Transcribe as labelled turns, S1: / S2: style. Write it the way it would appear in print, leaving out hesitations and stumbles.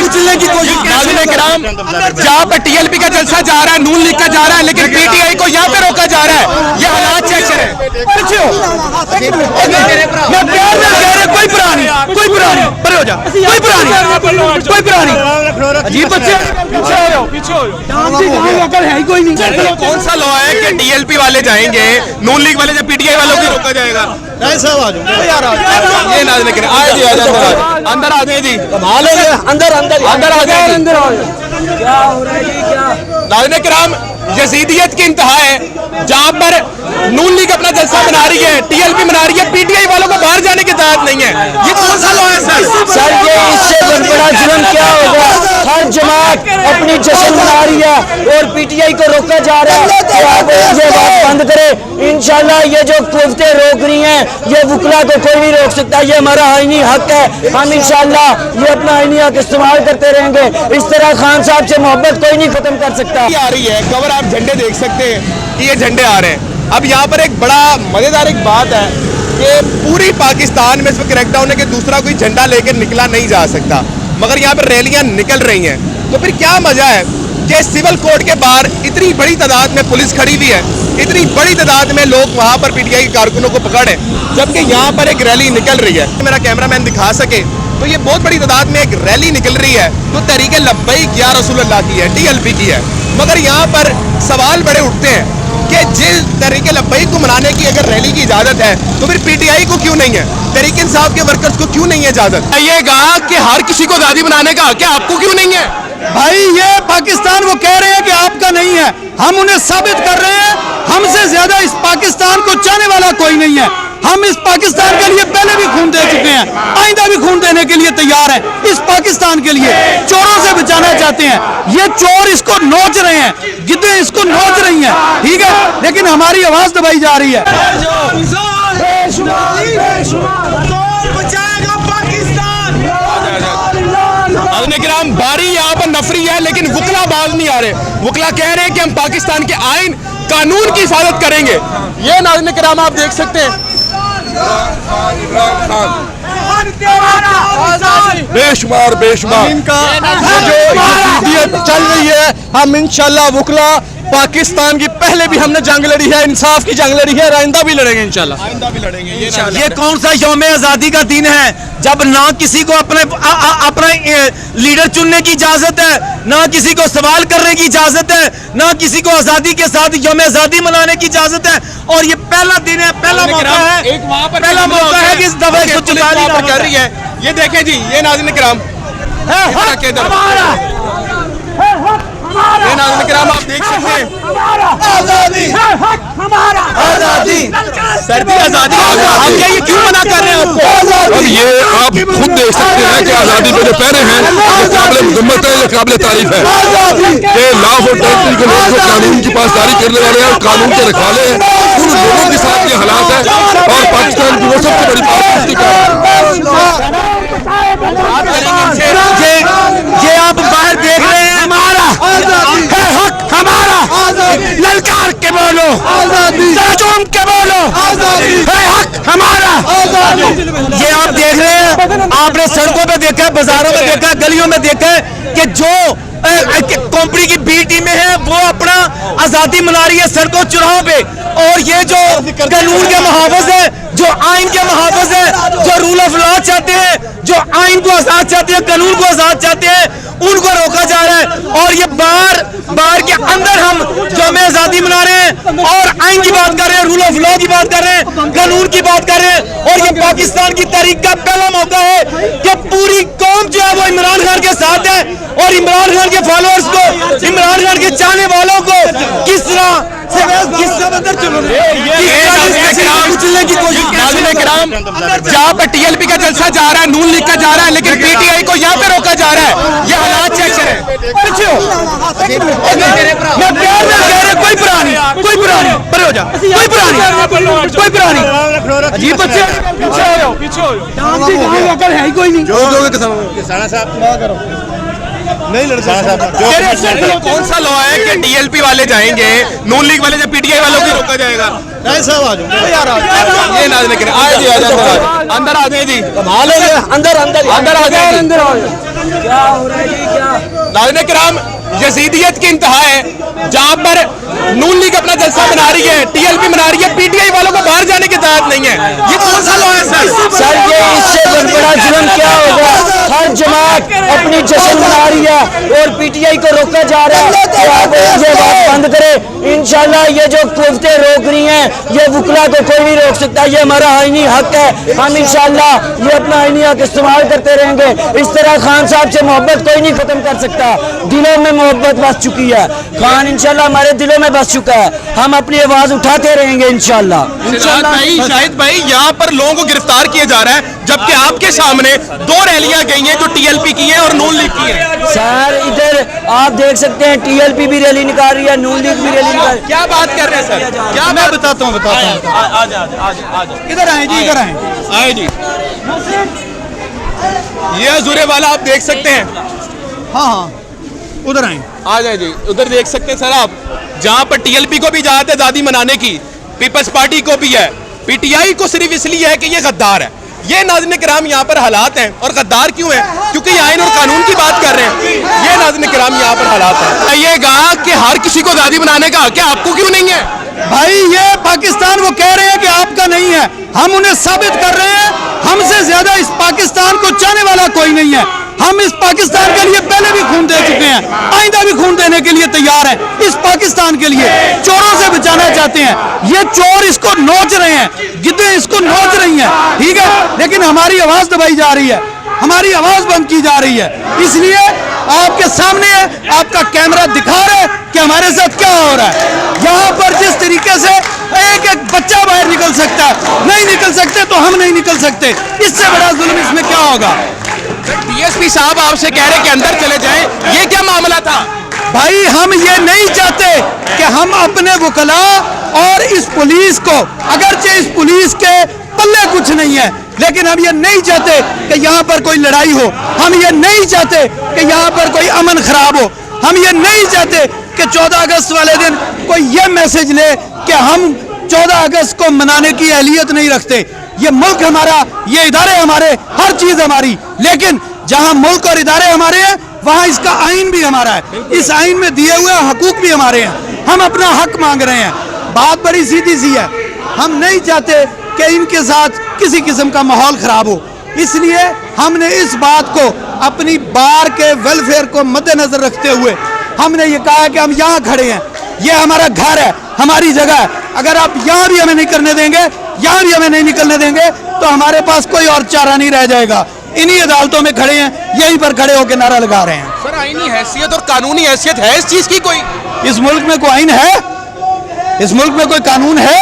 S1: कुचलने की कोशिश। जहाँ पर टीएलपी का जलसा जा रहा है, नून लीग का जा रहा है, लेकिन पीटीआई को यहाँ पे रोका जा रहा है। ये हालात चेक करें। मैं प्यार में कह रहे कोई पुरानी पर हो जा, कोई पुरानी अजीब बच्चे है ही कोई नहीं। कौन सा लॉ है कि टीएलपी वाले जाएंगे, नून लीग वाले, जब पीटीआई वालों को रोका जाएगा? ये नाज़ लेकर आए जी, अंदर आ जाए जी, अंदर आ जाए। क्या हो रहा है जी? क्या नाज़रीन किराम, यजीदियत की इंतहा है जहां पर नून लीग अपना जलसा मना रही है, टीएलपी मना रही है, पीटीआई वालों को बाहर जाने की इजाजत नहीं है। ये कौन सा लॉ है सर?
S2: ये इससे बड़ा जुर्म क्या होगा? हर जमात अपनी जश्न मना रही है और पीटीआई को रोका जा रहा है कि आप ये बात बंद करें। इंशाल्लाह ये जो कुव्वतें रोक रही हैं, ये वकला को कोई नहीं रोक सकता। ये हमारा आईनी हक है, हम इंशाल्लाह ये अपना आईनी हक इस्तेमाल करते रहेंगे। इस तरह खान साहब से मोहब्बत कोई नहीं खत्म कर सकता।
S1: आ रही है कवर, आप झंडे देख सकते हैं कि ये झंडे आ रहे हैं। अब यहाँ पर एक बड़ा मजेदार एक बात है कि पूरी पाकिस्तान में इस वक्त क्रैकडाउन है कि दूसरा कोई झंडा लेकर निकला नहीं जा सकता, मगर यहाँ पर रैलियां निकल रही हैं। तो फिर क्या मजा है कि सिविल कोर्ट के बाहर इतनी बड़ी तादाद में पुलिस खड़ी हुई है, इतनी बड़ी तादाद में लोग वहाँ पर पीटीआई के कारकुनों को पकड़े, जबकि यहाँ पर एक रैली निकल रही है। मेरा कैमरामैन दिखा सके तो ये बहुत बड़ी तादाद में एक रैली निकल रही है तो तहरीक लब्बैक या रसूलुल्लाह की है, टीएलपी की है। मगर यहाँ पर सवाल बड़े उठते हैं कि जिस तहरीक लब्बैक को मनाने की अगर रैली की इजाजत है तो फिर पीटीआई को क्यों नहीं है, तहरीक इंसाफ के वर्कर्स को क्यों नहीं है इजाजत? ये कहा कि हर किसी को आजादी बनाने का हक है, आपको क्यों नहीं है?
S3: भाई ये पाकिस्तान वो कह रहे हैं कि आपका नहीं है, हम उन्हें साबित कर रहे हैं हमसे ज्यादा इस पाकिस्तान को चाहने वाला कोई नहीं है। हम इस पाकिस्तान के लिए पहले भी खून दे चुके हैं, आइंदा भी खून देने के लिए तैयार हैं। इस पाकिस्तान के लिए चोरों से बचाना चाहते हैं, ये चोर इसको नोच रहे हैं, गिद्धे इसको नोच रही हैं, ठीक है, लेकिन हमारी आवाज दबाई जा रही है।
S1: बारी यहाँ पर नफरी है, लेकिन वकला बाज नहीं आ रहे। वकला कह रहे हैं कि हम पाकिस्तान के आइन कानून की हिफाजत करेंगे। ये नाज़रीन किराम आप देख सकते हैं,
S4: बेशुमार इनका जो यजीदियत चल रही है, हम इंशाल्लाह वकला पाकिस्तान की पहले भी हमने जंग लड़ी है, इंसाफ की जंग लड़ी है, आइंदा भी लड़ेंगे इंशाल्लाह, आइंदा भी लड़ेंगे।
S3: ये कौन सा यौम आज़ादी का दिन है जब ना किसी को अपना लीडर चुनने की इजाजत है, ना किसी को सवाल करने की इजाजत है, ना किसी को आज़ादी के साथ यौम आज़ादी मनाने की इजाजत है। और ये पहला दिन है, पहला मौका है, पहला मौका है कि इस दफे को चुका
S1: कर रही है। ये देखें जी, ये नाज़रीन किराम ये नाज़रीन किराम आप देख सकते हैं,
S3: आज़ादी
S1: सर्दी आज़ादी, हम क्या ये क्यों मना कर रहे हैं आपको?
S4: और ये आप खुद देख सकते हैं कि आज़ादी में जो पहने हैं ये काबिल मजम्मत है, ये काबिल तारीफ है कि लॉ ऑफ टेरिटरी के लोग जो कानून की पासदारी करने वाले हैं, कानून के रखवाले हैं, उन लोगों के साथ ये हालात है। और पाकिस्तान की वो सबसे बड़ी
S3: ये आप बाहर देख रहे हैं, हमारा है हक, हमारा ललकार के बोलो, चूम के बोलो, है हक हमारा। ये आप देख रहे हैं, आपने सड़कों पे देखा है, बाजारों में देखा है, गलियों में देखा है कि जो कंपनी की बी टीमें हैं वो अपना आजादी मना रही है सड़कों चौराहों पे। और ये जो कानून के मुहावज है, जो आइन के मुहावज है, जो रूल ऑफ लॉ चाहते हैं, जो आइन को आजाद चाहते हैं, कानून को आजाद चाहते हैं, उनको रोका जा रहा है। और ये बार के अंदर हम यौम आजादी मना रहे हैं और आइन की बात कर रहे हैं, रूल ऑफ लॉ की बात कर रहे हैं, कानून की बात कर रहे हैं। और ये पाकिस्तान की तारीख का पहला मौका है कि पूरी कौम जो है वो इमरान खान के साथ है और इमरान खान के फॉलोअर्स को, इमरान खान के चाहने वालों को किस तरह
S1: कुचलने की कोशिश। जहाँ पर टीएलपी का जलसा जा रहा है, नून लीग का जा रहा है, लेकिन पीटीआई को यहाँ पे रोका जा रहा है। ये हालात चेक करें। मैं प्यार में कह रहे कोई पुरानी पर हो जा, कोई पुरानी अजीब बच्चे है ही कोई नहीं।
S4: किसान साहब नहीं लड़ सकते।
S1: कौन सा लॉ है कि टीएलपी वाले जाएंगे, नून लीग वाले, जब पीटीआई वालों को रोका जाएगा? ये नाज़रीन आए जी, अंदर आ जाए जी, अंदर आ जाए।
S2: क्या हो रहा है जी, क्या
S1: नाज़रीन किराम, यजीदियत की इंतहा है जहाँ पर नून लीग अपना जलसा मना रही है, टीएलपी मना रही है, पीटीआई वालों को बाहर जाने की इजाजत नहीं है। ये कौन सा लॉ है
S2: सर? ये इससे बड़ा जुल्म क्या होगा? हर जमात अपनी जश्न मना रही है और पीटीआई को रोका जा रहा है कि आप ये बात बंद करें। इंशाल्लाह ये जो कुव्वतें रोक रही हैं, ये वकला को कोई नहीं रोक सकता। ये हमारा आईनी हक है, हम इंशाल्लाह ये अपना आईनी हक इस्तेमाल करते रहेंगे। इस तरह खान साहब से मोहब्बत कोई नहीं खत्म कर सकता। दिलों में मोहब्बत बस चुकी है, खान इंशाल्लाह हमारे दिलों में बस चुका है। हम अपनी आवाज उठाते रहेंगे इंशाल्लाह।
S1: शाहिद भाई, यहाँ पर लोगों को गिरफ्तार किया जा रहा है, जबकि आपके सामने 2 रैलियां गई हैं जो टीएलपी की हैं और नून लीग की हैं।
S2: सर इधर आप देख सकते हैं, टीएलपी भी रैली निकाल रही है, नून लीग भी रैली निकाल।
S1: क्या बात कर रहे हैं सर? क्या
S3: मैं बताता हूँ इधर आए जी, इधर आए
S1: जी। ये अजूरे वाला आप देख सकते हैं,
S3: हाँ उधर आए।
S1: आ जाए जी। उधर देख सकते हैं सर आप, जहाँ पर टीएलपी को भी इजाजत है आज़ादी मनाने की, पीपल्स पार्टी को भी है, पीटीआई को सिर्फ इसलिए है कि ये गद्दार है। ये नाज़रीन किराम यहाँ पर हालात हैं। और गद्दार क्यों है? क्योंकि ये आइन और कानून की बात कर रहे हैं। ये नाज़रीन किराम यहाँ पर हालात हैं। ये कहा कि हर किसी को आज़ादी बनाने का हक है, आपको क्यों नहीं है?
S3: भाई ये पाकिस्तान वो कह रहे हैं कि आपका नहीं है, हम उन्हें साबित कर रहे हैं। हमसे ज्यादा इस पाकिस्तान को चाहने वाला कोई नहीं है। हम इस पाकिस्तान के लिए पहले भी खून दे चुके हैं, आइंदा भी खून देने के लिए तैयार हैं। इस पाकिस्तान के लिए चोरों से बचाना चाहते हैं। ये चोर इसको नोच रहे हैं, गिद्धे इसको नोच रही हैं, ठीक है, लेकिन हमारी आवाज दबाई जा रही है, हमारी आवाज बंद की जा रही है। इसलिए आपके सामने है, आपका कैमरा दिखा रहा है कि हमारे साथ क्या हो रहा है। यहाँ पर जिस तरीके से एक एक बच्चा बाहर निकल सकता है, नहीं निकल सकते तो हम नहीं निकल सकते। इससे बड़ा जुल्म इसमें क्या होगा?
S1: डीएसपी साहब आपसे कह रहे हैं कि अंदर चले जाएं, ये क्या मामला था?
S3: भाई हम ये नहीं चाहते कि हम अपने वकला और इस पुलिस को, अगरचे इस पुलिस के पल्ले कुछ नहीं है, लेकिन हम ये नहीं चाहते कि यहाँ पर कोई लड़ाई हो। हम ये नहीं चाहते कि यहाँ पर कोई अमन खराब हो। हम ये नहीं चाहते कि 14 अगस्त वाले दिन कोई ये मैसेज ले कि हम 14 अगस्त को मनाने की अहलियत नहीं रखते। ये मुल्क हमारा, ये इदारे हमारे, हर चीज हमारी, लेकिन जहाँ मुल्क और इदारे हमारे हैं वहाँ इसका आइन भी हमारा है। इस आइन में दिए हुए हकूक भी हमारे हैं। हम अपना हक मांग रहे हैं। बात बड़ी सीधी सी है, हम नहीं चाहते कि इनके साथ किसी किस्म का माहौल खराब हो। इसलिए हमने इस बात को अपनी बार के वेलफेयर को मद्देनजर रखते हुए हमने ये कहा कि हम यहाँ खड़े हैं, ये हमारा घर है, हमारी जगह है। अगर आप यहाँ भी हमें नहीं करने देंगे, यहाँ भी हमें नहीं निकलने देंगे, तो हमारे पास कोई और चारा नहीं रह जाएगा। इन्हीं अदालतों में खड़े हैं, यहीं पर खड़े होकर नारा लगा रहे हैं।
S1: सर आईनी हैसियत और कानूनी हैसियत है इस चीज की कोई?
S3: इस मुल्क में कोई आइन है? इस मुल्क में कोई कानून है?